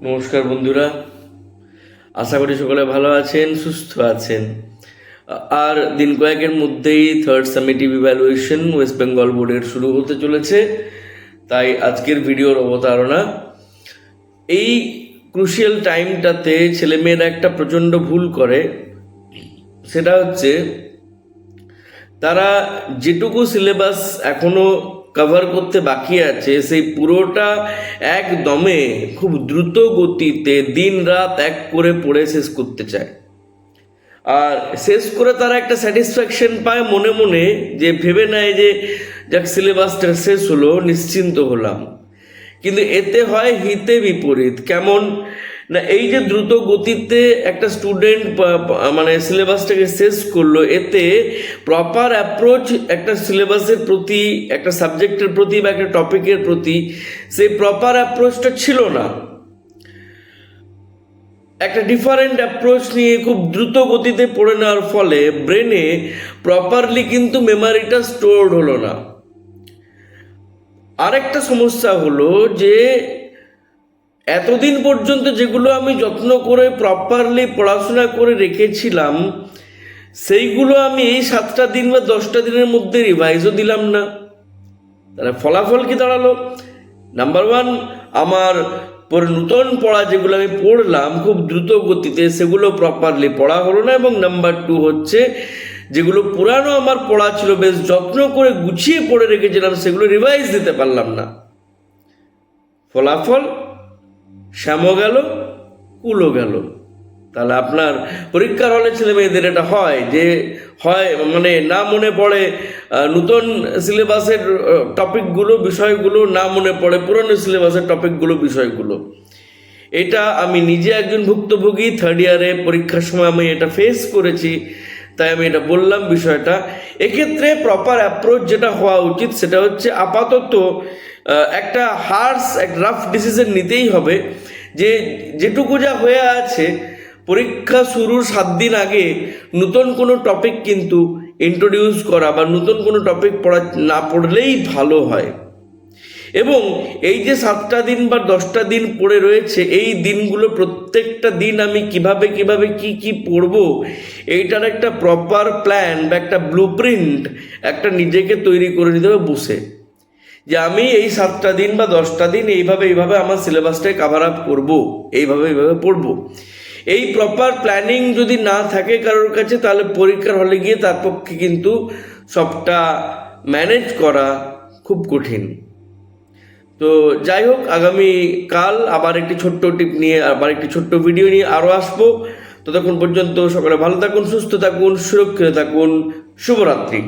নমস্কার বন্ধুরা, আশা করি সকলে ভালো আছেন, সুস্থ আছেন। আর দিন কয়েকের মধ্যেই third summative evaluation West Bengal বোর্ডের শুরু হতে চলেছে। তাই আজকের ভিডিওর অবতারণা এই ক্রুশিয়াল টাইমটাতে ছেলেমেয়েরা একটা প্রচণ্ড ভুল করে। সেটা হচ্ছে তারা যেটুকু সিলেবাস এখনো কভার করতে বাকি আছে সেই পুরোটা একদমে খুব দ্রুত গতিতে দিন রাত এক করে পড়ে শেষ করতে চায়। আর শেষ করে তারা একটা স্যাটিসফ্যাকশন পায় মনে মনে, যে ভেবে নেয় যে যাক সিলেবাসটা শেষ হলো, নিশ্চিন্ত হলাম। কিন্তু এতে হয় হিতে বিপরীত। কেমন না, এই যে দ্রুত গতিতে একটা স্টুডেন্ট মানে সিলেবাসটাকে শেষ করলো, এতে প্রপার অ্যাপ্রোচ একটা সিলেবাসের প্রতি, একটা সাবজেক্টের প্রতি বা একটা টপিকের প্রতি সেই প্রপার অ্যাপ্রোচটা ছিল না। একটা ডিফারেন্ট অ্যাপ্রোচ নিয়ে খুব দ্রুত গতিতে পড়ে নেওয়ার ফলে ব্রেনে প্রপারলি কিন্তু মেমোরিটা স্টোরড হলো না। আরেকটা সমস্যা হলো যে এতদিন পর্যন্ত যেগুলো আমি যত্ন করে প্রপারলি পড়াশোনা করে রেখেছিলাম, সেইগুলো আমি এই 7টা দিন বা 10টা দিনের মধ্যে রিভাইজও দিলাম না। তাহলে ফলাফল কি দাঁড়ালো? নাম্বার 1, আমার পরে নূতন পড়া যেগুলো আমি পড়লাম খুব দ্রুত গতিতে, সেগুলো প্রপারলি পড়া হলো না। এবং নাম্বার 2 হচ্ছে, যেগুলো পুরানো আমার পড়া ছিল, বেশ যত্ন করে গুছিয়ে পড়ে রেখেছিলাম, সেগুলো রিভাইজ দিতে পারলাম না। ফলাফল শ্যামও গেল, কুলও গেল। তাহলে আপনার পরীক্ষার হলে ছেলে মেয়েদের এটা হয় যে মানে না মনে পড়ে নতুন সিলেবাসের টপিকগুলো, বিষয়গুলো না মনে পড়ে পুরনো সিলেবাসের টপিকগুলো, বিষয়গুলো। এটা আমি নিজে একজন ভুক্তভোগী, 3rd ইয়ারে পরীক্ষার সময় আমি এটা ফেস করেছি, তাই আমি এটা বললাম বিষয়টা। এক্ষেত্রে প্রপার অ্যাপ্রোচ যেটা হওয়া উচিত সেটা হচ্ছে আপাতত একটা রাফ ডিসিশন নিতেই হবে যে যেটুকু যা হয়ে আছে পরীক্ষা শুরুর 7 দিন আগে নতুন কোনো টপিক কিন্তু ইন্ট্রোডিউস করা বা নতুন কোনো টপিক না পড়লেই ভালো হয়। এবং এই যে 7টা দিন বা 10টা দিন পড়ে রয়েছে, এই দিনগুলো প্রত্যেকটা দিন আমি কিভাবে কি পড়ব, এইটার একটা প্রপার প্ল্যান বা একটা ব্লুপ্রিন্ট একটা নিজেকে তৈরি করে নিতে হবে বসে, যে আমি এই 7টা দিন বা 10টা দিন এইভাবে আমার সিলেবাসটাকে কাভার আপ করবো, এইভাবে পড়বো। এই প্রপার প্ল্যানিং যদি না থাকে কারোর কাছে, তাহলে পরীক্ষার হলে গিয়ে তার পক্ষে কিন্তু সবটা ম্যানেজ করা খুব কঠিন। তো যাই হোক, আগামী কাল আবার একটি ছোট্ট টিপ নিয়ে, আবার একটি ছোট্ট ভিডিও নিয়ে আরও আসবো। ততক্ষণ পর্যন্ত সকলে ভালো থাকুন, সুস্থ থাকুন, সুরক্ষিত থাকুন। শুভরাত্রি।